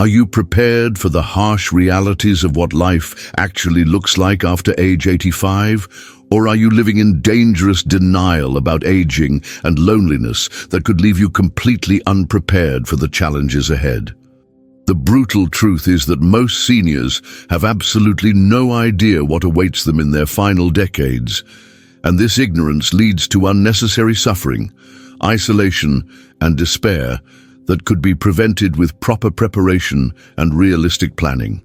Are you prepared for the harsh realities of what life actually looks like after age 85? Or are you living in dangerous denial about aging and loneliness that could leave you completely unprepared for the challenges ahead? The brutal truth is that most seniors have absolutely no idea what awaits them in their final decades, and this ignorance leads to unnecessary suffering, isolation, and despair that could be prevented with proper preparation and realistic planning.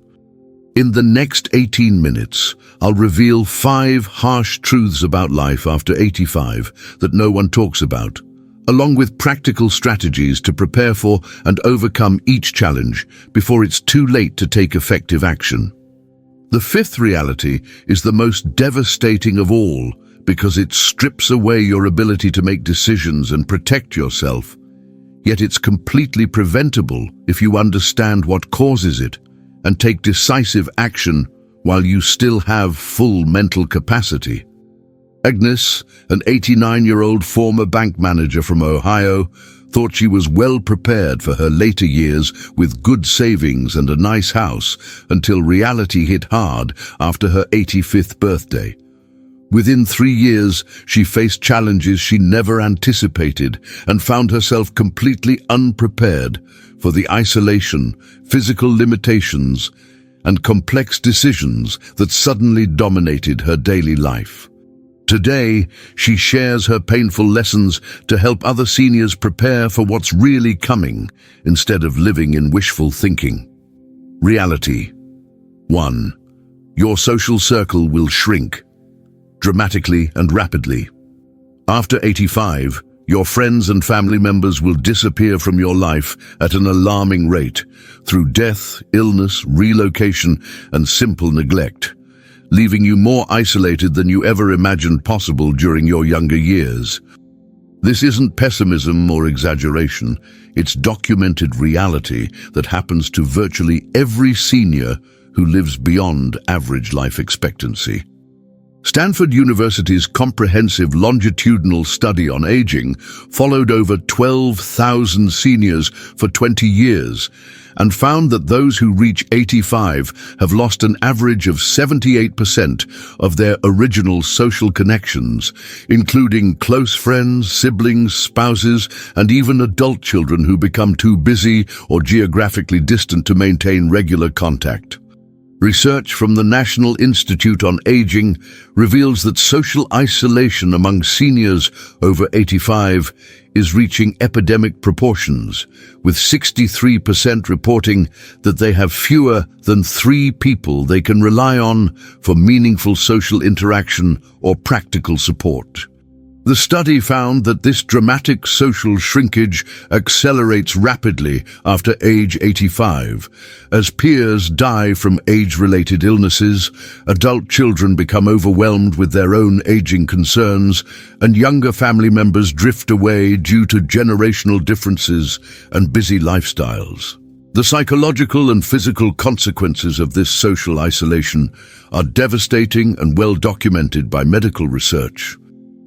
In the next 18 minutes, I'll reveal 5 harsh truths about life after 85 that no one talks about, along with practical strategies to prepare for and overcome each challenge before it's too late to take effective action. The 5th reality is the most devastating of all because it strips away your ability to make decisions and protect yourself. Yet it's completely preventable if you understand what causes it and take decisive action while you still have full mental capacity. Agnes, an 89-year-old former bank manager from Ohio, thought she was well prepared for her later years with good savings and a nice house until reality hit hard after her 85th birthday. Within 3 years, she faced challenges she never anticipated and found herself completely unprepared for the isolation, physical limitations, and complex decisions that suddenly dominated her daily life. Today, she shares her painful lessons to help other seniors prepare for what's really coming instead of living in wishful thinking. Reality. 1. Your social circle will shrink dramatically and rapidly. After 85, your friends and family members will disappear from your life at an alarming rate through death, illness, relocation, and simple neglect, leaving you more isolated than you ever imagined possible during your younger years. This isn't pessimism or exaggeration, it's documented reality that happens to virtually every senior who lives beyond average life expectancy. Stanford University's comprehensive longitudinal study on aging followed over 12,000 seniors for 20 years and found that those who reach 85 have lost an average of 78% of their original social connections, including close friends, siblings, spouses, and even adult children who become too busy or geographically distant to maintain regular contact. Research from the National Institute on Aging reveals that social isolation among seniors over 85 is reaching epidemic proportions, with 63% reporting that they have fewer than 3 people they can rely on for meaningful social interaction or practical support. The study found that this dramatic social shrinkage accelerates rapidly after age 85. As peers die from age-related illnesses, adult children become overwhelmed with their own aging concerns, and younger family members drift away due to generational differences and busy lifestyles. The psychological and physical consequences of this social isolation are devastating and well documented by medical research.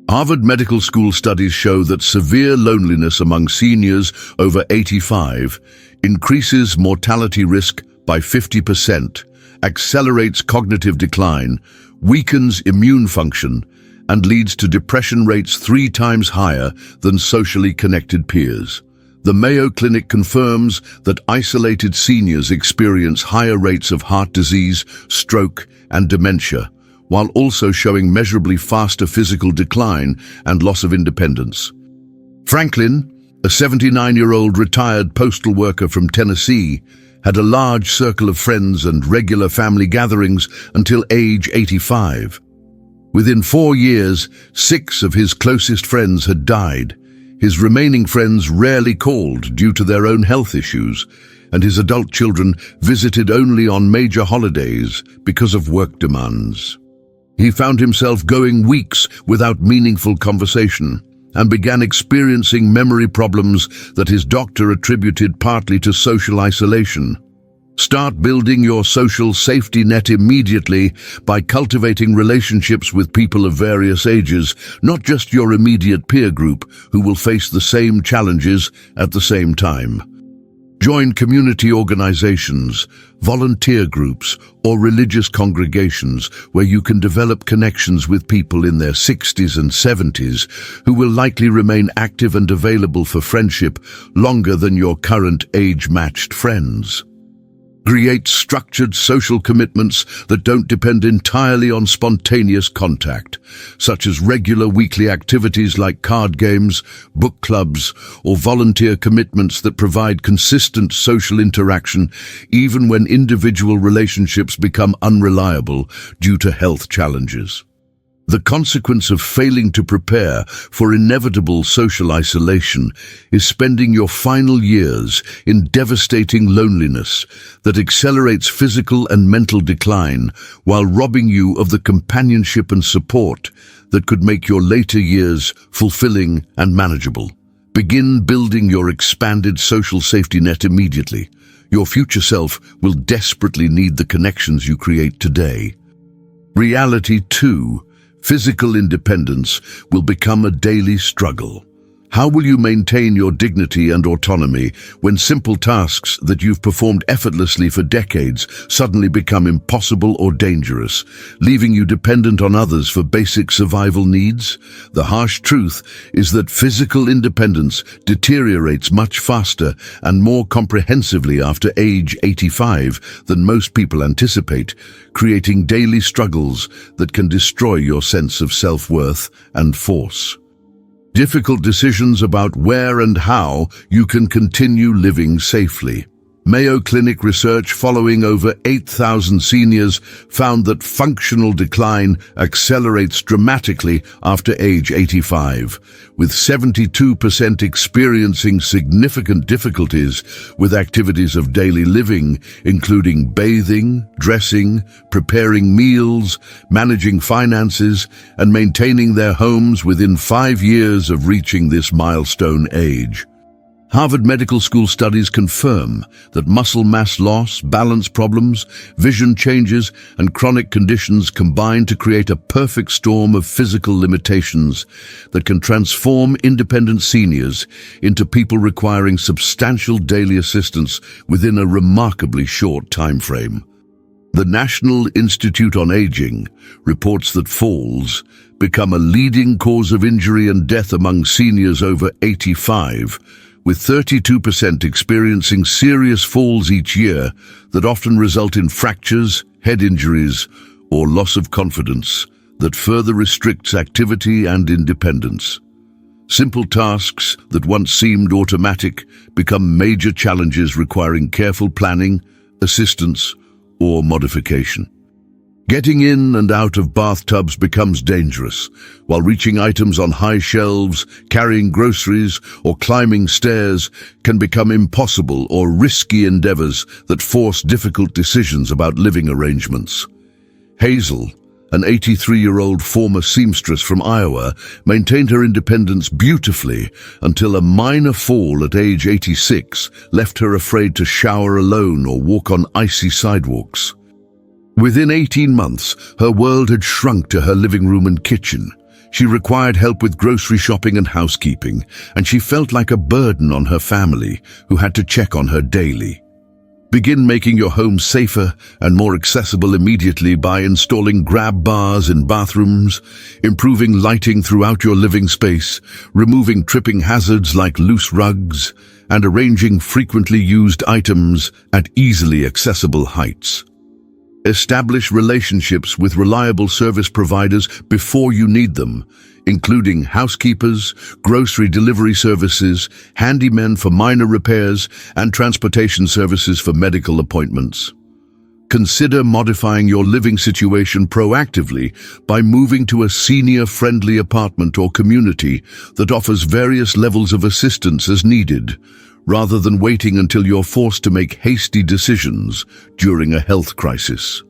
Harvard Medical School studies show that severe loneliness among seniors over 85 increases mortality risk by 50%, accelerates cognitive decline, weakens immune function, and leads to depression rates 3 times higher than socially connected peers. The Mayo Clinic confirms that isolated seniors experience higher rates of heart disease, stroke, and dementia, while also showing measurably faster physical decline and loss of independence. Franklin, a 79-year-old retired postal worker from Tennessee, had a large circle of friends and regular family gatherings until age 85. Within 4 years, 6 of his closest friends had died. His remaining friends rarely called due to their own health issues, and his adult children visited only on major holidays because of work demands. He found himself going weeks without meaningful conversation and began experiencing memory problems that his doctor attributed partly to social isolation. Start building your social safety net immediately by cultivating relationships with people of various ages, not just your immediate peer group, who will face the same challenges at the same time. Join community organizations, volunteer groups, or religious congregations where you can develop connections with people in their 60s and 70s who will likely remain active and available for friendship longer than your current age-matched friends. Create structured social commitments that don't depend entirely on spontaneous contact, such as regular weekly activities like card games, book clubs, or volunteer commitments that provide consistent social interaction even when individual relationships become unreliable due to health challenges. The consequence of failing to prepare for inevitable social isolation is spending your final years in devastating loneliness that accelerates physical and mental decline while robbing you of the companionship and support that could make your later years fulfilling and manageable. Begin building your expanded social safety net immediately. Your future self will desperately need the connections you create today. Reality 2. Physical independence will become a daily struggle. How will you maintain your dignity and autonomy when simple tasks that you've performed effortlessly for decades suddenly become impossible or dangerous, leaving you dependent on others for basic survival needs? The harsh truth is that physical independence deteriorates much faster and more comprehensively after age 85 than most people anticipate, creating daily struggles that can destroy your sense of self-worth and force. Difficult decisions about where and how you can continue living safely. Mayo Clinic research following over 8,000 seniors found that functional decline accelerates dramatically after age 85, with 72% experiencing significant difficulties with activities of daily living, including bathing, dressing, preparing meals, managing finances, and maintaining their homes within 5 years of reaching this milestone age. Harvard Medical School studies confirm that muscle mass loss, balance problems, vision changes, and chronic conditions combine to create a perfect storm of physical limitations that can transform independent seniors into people requiring substantial daily assistance within a remarkably short time frame. The National Institute on Aging reports that falls become a leading cause of injury and death among seniors over 85, with 32% experiencing serious falls each year that often result in fractures, head injuries, or loss of confidence that further restricts activity and independence. Simple tasks that once seemed automatic become major challenges requiring careful planning, assistance, or modification. Getting in and out of bathtubs becomes dangerous, while reaching items on high shelves, carrying groceries, or climbing stairs can become impossible or risky endeavors that force difficult decisions about living arrangements. Hazel, an 83-year-old former seamstress from Iowa, maintained her independence beautifully until a minor fall at age 86 left her afraid to shower alone or walk on icy sidewalks. Within 18 months, her world had shrunk to her living room and kitchen. She required help with grocery shopping and housekeeping, and she felt like a burden on her family, who had to check on her daily. Begin making your home safer and more accessible immediately by installing grab bars in bathrooms, improving lighting throughout your living space, removing tripping hazards like loose rugs, and arranging frequently used items at easily accessible heights. Establish relationships with reliable service providers before you need them, including housekeepers, grocery delivery services, handymen for minor repairs, and transportation services for medical appointments. Consider modifying your living situation proactively by moving to a senior-friendly apartment or community that offers various levels of assistance as needed, rather than waiting until you're forced to make hasty decisions during a health crisis.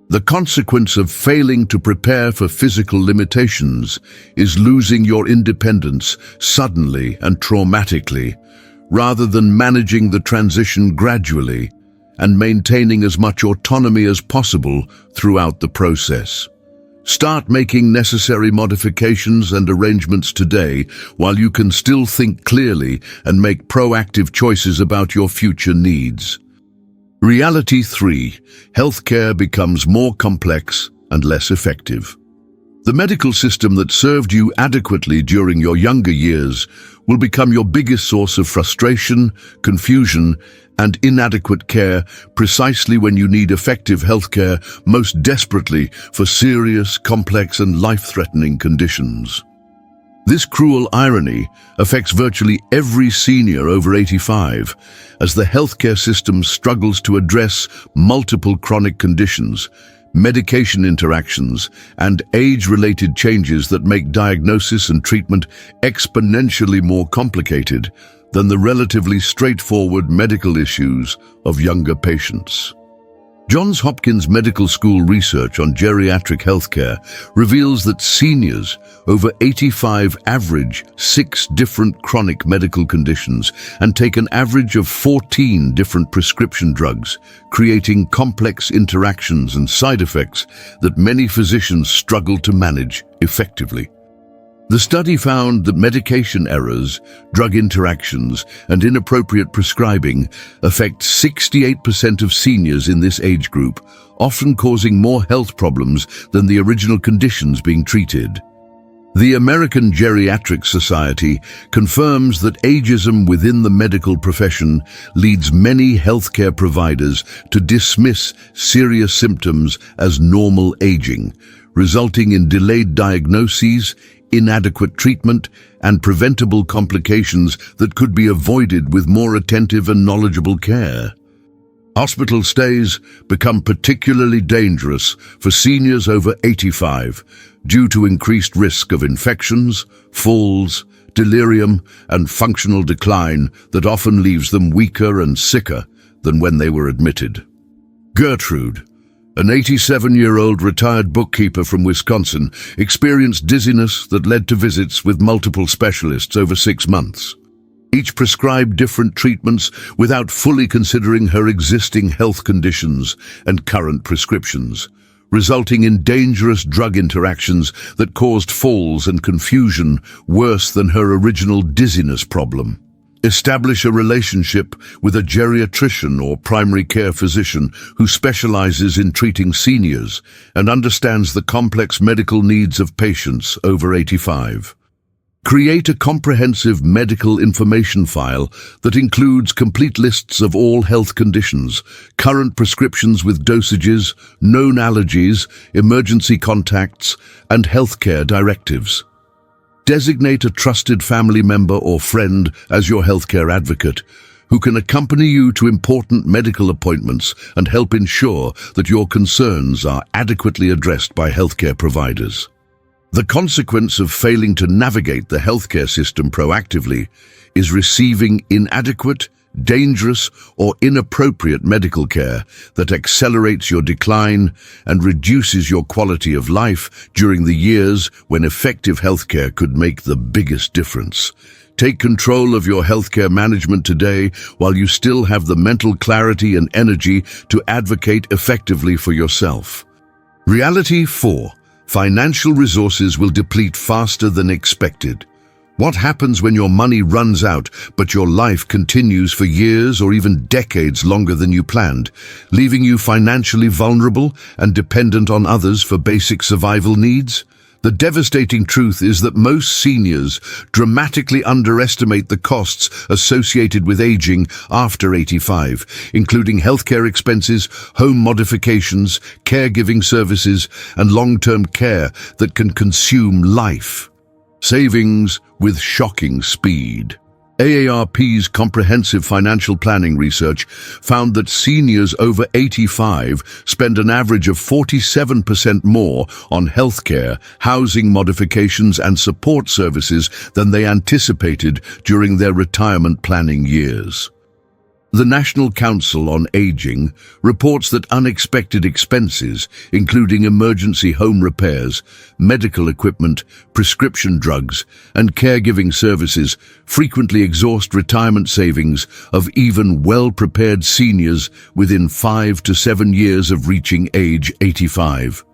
The consequence of failing to prepare for physical limitations is losing your independence suddenly and traumatically, rather than managing the transition gradually and maintaining as much autonomy as possible throughout the process. Start making necessary modifications and arrangements today while you can still think clearly and make proactive choices about your future needs. Reality 3. Healthcare becomes more complex and less effective. The medical system that served you adequately during your younger years will become your biggest source of frustration, confusion, and inadequate care precisely when you need effective healthcare most desperately for serious, complex, and life-threatening conditions. This cruel irony affects virtually every senior over 85, as the healthcare system struggles to address multiple chronic conditions, medication interactions, and age-related changes that make diagnosis and treatment exponentially more complicated than the relatively straightforward medical issues of younger patients. Johns Hopkins Medical School research on geriatric healthcare reveals that seniors over 85 average 6 different chronic medical conditions and take an average of 14 different prescription drugs, creating complex interactions and side effects that many physicians struggle to manage effectively. The study found that medication errors, drug interactions, and inappropriate prescribing affect 68% of seniors in this age group, often causing more health problems than the original conditions being treated. The American Geriatric Society confirms that ageism within the medical profession leads many healthcare providers to dismiss serious symptoms as normal aging, resulting in delayed diagnoses, inadequate treatment, and preventable complications that could be avoided with more attentive and knowledgeable care. Hospital stays become particularly dangerous for seniors over 85 due to increased risk of infections, falls, delirium, and functional decline that often leaves them weaker and sicker than when they were admitted. Gertrude, an 87-year-old retired bookkeeper from Wisconsin, experienced dizziness that led to visits with multiple specialists over 6 months. Each prescribed different treatments without fully considering her existing health conditions and current prescriptions, resulting in dangerous drug interactions that caused falls and confusion worse than her original dizziness problem. Establish a relationship with a geriatrician or primary care physician who specializes in treating seniors and understands the complex medical needs of patients over 85. Create a comprehensive medical information file that includes complete lists of all health conditions, current prescriptions with dosages, known allergies, emergency contacts, and healthcare directives. Designate a trusted family member or friend as your healthcare advocate, who can accompany you to important medical appointments and help ensure that your concerns are adequately addressed by healthcare providers. The consequence of failing to navigate the healthcare system proactively is receiving inadequate, dangerous, or inappropriate medical care that accelerates your decline and reduces your quality of life during the years when effective healthcare could make the biggest difference. Take control of your healthcare management today while you still have the mental clarity and energy to advocate effectively for yourself. Reality 4. Financial resources will deplete faster than expected. What happens when your money runs out, but your life continues for years or even decades longer than you planned, leaving you financially vulnerable and dependent on others for basic survival needs? The devastating truth is that most seniors dramatically underestimate the costs associated with aging after 85, including healthcare expenses, home modifications, caregiving services, and long-term care that can consume life. Savings with shocking speed. AARP's comprehensive financial planning research found that seniors over 85 spend an average of 47% more on healthcare, housing modifications, and support services than they anticipated during their retirement planning years. The National Council on Aging reports that unexpected expenses, including emergency home repairs, medical equipment, prescription drugs, and caregiving services, frequently exhaust retirement savings of even well-prepared seniors within 5 to 7 years of reaching age 85.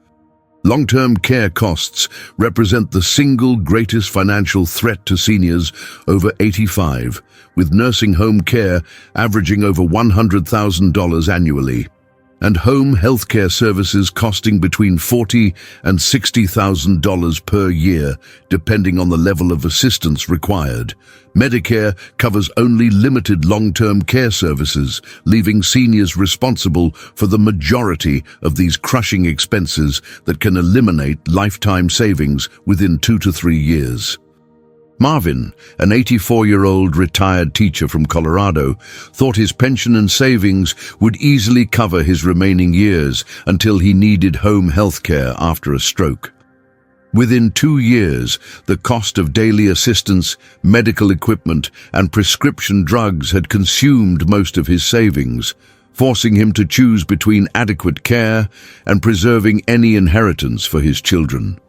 Long-term care costs represent the single greatest financial threat to seniors over 85, with nursing home care averaging over $100,000 annually, and home healthcare services costing between $40,000 and $60,000 per year, depending on the level of assistance required. Medicare covers only limited long-term care services, leaving seniors responsible for the majority of these crushing expenses that can eliminate lifetime savings within 2 to 3 years. Marvin, an 84-year-old retired teacher from Colorado, thought his pension and savings would easily cover his remaining years until he needed home health care after a stroke. Within 2 years, the cost of daily assistance, medical equipment, and prescription drugs had consumed most of his savings, forcing him to choose between adequate care and preserving any inheritance for his children.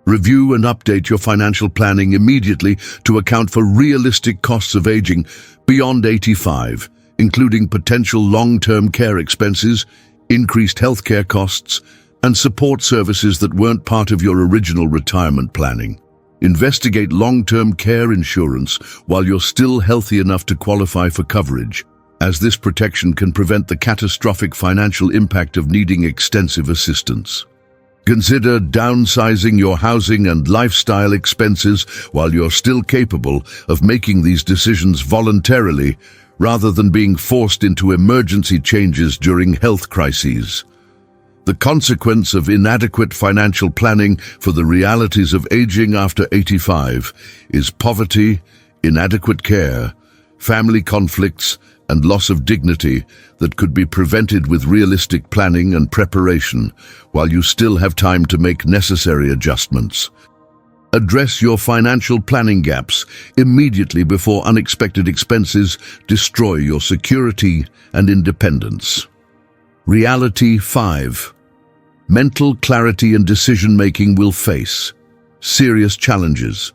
Review and update your financial planning immediately to account for realistic costs of aging beyond 85, including potential long-term care expenses, increased healthcare costs, and support services that weren't part of your original retirement planning. Investigate long-term care insurance while you're still healthy enough to qualify for coverage, as this protection can prevent the catastrophic financial impact of needing extensive assistance. Consider downsizing your housing and lifestyle expenses while you're still capable of making these decisions voluntarily, rather than being forced into emergency changes during health crises. The consequence of inadequate financial planning for the realities of aging after 85 is poverty, inadequate care, family conflicts, and loss of dignity that could be prevented with realistic planning and preparation while you still have time to make necessary adjustments. Address your financial planning gaps immediately before unexpected expenses destroy your security and independence. Reality 5. Mental clarity and decision-making will face serious challenges.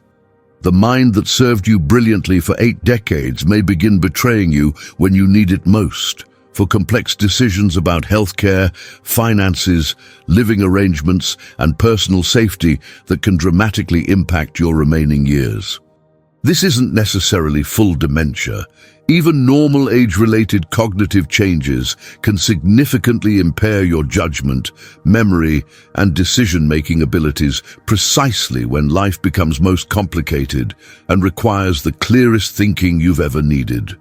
The mind that served you brilliantly for 8 decades may begin betraying you when you need it most, for complex decisions about healthcare, finances, living arrangements, and personal safety that can dramatically impact your remaining years. This isn't necessarily full dementia. Even normal age-related cognitive changes can significantly impair your judgment, memory, and decision-making abilities precisely when life becomes most complicated and requires the clearest thinking you've ever needed.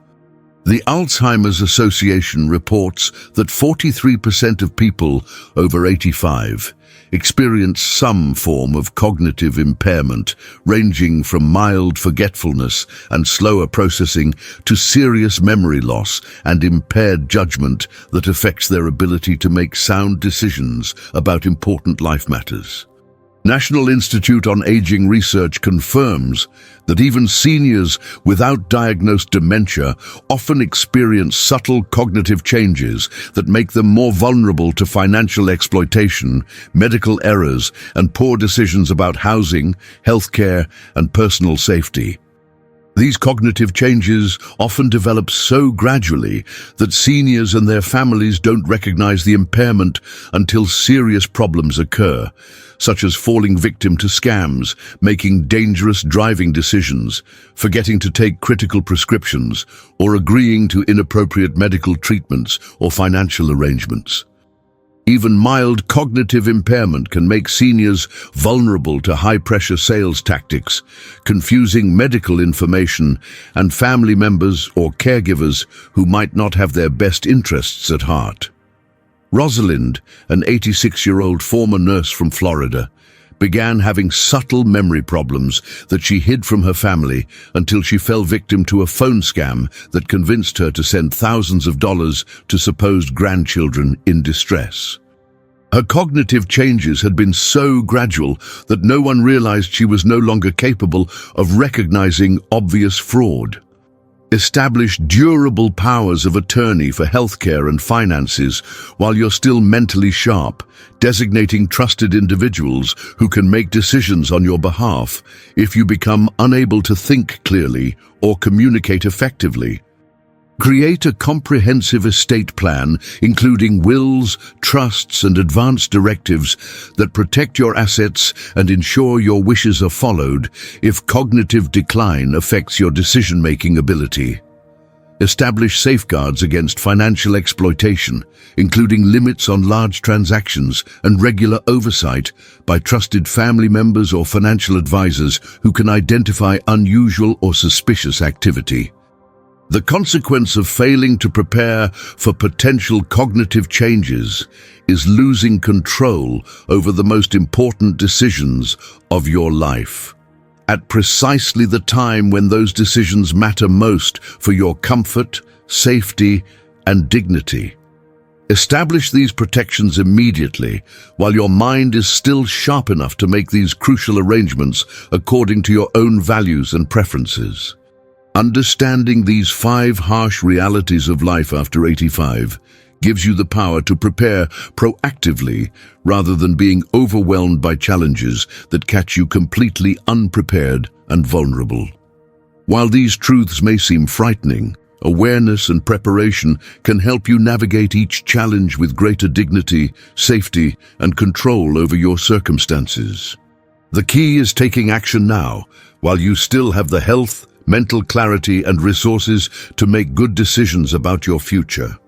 The Alzheimer's Association reports that 43% of people over 85 experience some form of cognitive impairment, ranging from mild forgetfulness and slower processing to serious memory loss and impaired judgment that affects their ability to make sound decisions about important life matters. National Institute on Aging research confirms that even seniors without diagnosed dementia often experience subtle cognitive changes that make them more vulnerable to financial exploitation, medical errors, and poor decisions about housing, healthcare, and personal safety. These cognitive changes often develop so gradually that seniors and their families don't recognize the impairment until serious problems occur, such as falling victim to scams, making dangerous driving decisions, forgetting to take critical prescriptions, or agreeing to inappropriate medical treatments or financial arrangements. Even mild cognitive impairment can make seniors vulnerable to high-pressure sales tactics, confusing medical information, and family members or caregivers who might not have their best interests at heart. Rosalind, an 86-year-old former nurse from Florida, began having subtle memory problems that she hid from her family until she fell victim to a phone scam that convinced her to send thousands of dollars to supposed grandchildren in distress. Her cognitive changes had been so gradual that no one realized she was no longer capable of recognizing obvious fraud. Establish durable powers of attorney for healthcare and finances while you're still mentally sharp, designating trusted individuals who can make decisions on your behalf if you become unable to think clearly or communicate effectively. Create a comprehensive estate plan, including wills, trusts, and advance directives that protect your assets and ensure your wishes are followed if cognitive decline affects your decision-making ability. Establish safeguards against financial exploitation, including limits on large transactions and regular oversight by trusted family members or financial advisors who can identify unusual or suspicious activity. The consequence of failing to prepare for potential cognitive changes is losing control over the most important decisions of your life, at precisely the time when those decisions matter most for your comfort, safety, and dignity. Establish these protections immediately while your mind is still sharp enough to make these crucial arrangements according to your own values and preferences. Understanding these 5 harsh realities of life after 85 gives you the power to prepare proactively rather than being overwhelmed by challenges that catch you completely unprepared and vulnerable. While these truths may seem frightening, awareness and preparation can help you navigate each challenge with greater dignity, safety, and control over your circumstances. The key is taking action now, while you still have the health, mental clarity, and resources to make good decisions about your future.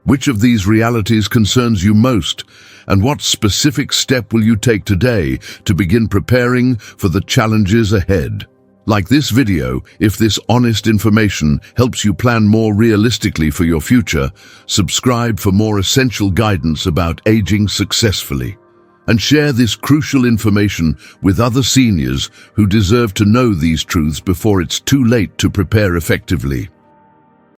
Which of these realities concerns you most, and what specific step will you take today to begin preparing for the challenges ahead? Like this video, if this honest information helps you plan more realistically for your future, subscribe for more essential guidance about aging successfully. And share this crucial information with other seniors who deserve to know these truths before it's too late to prepare effectively.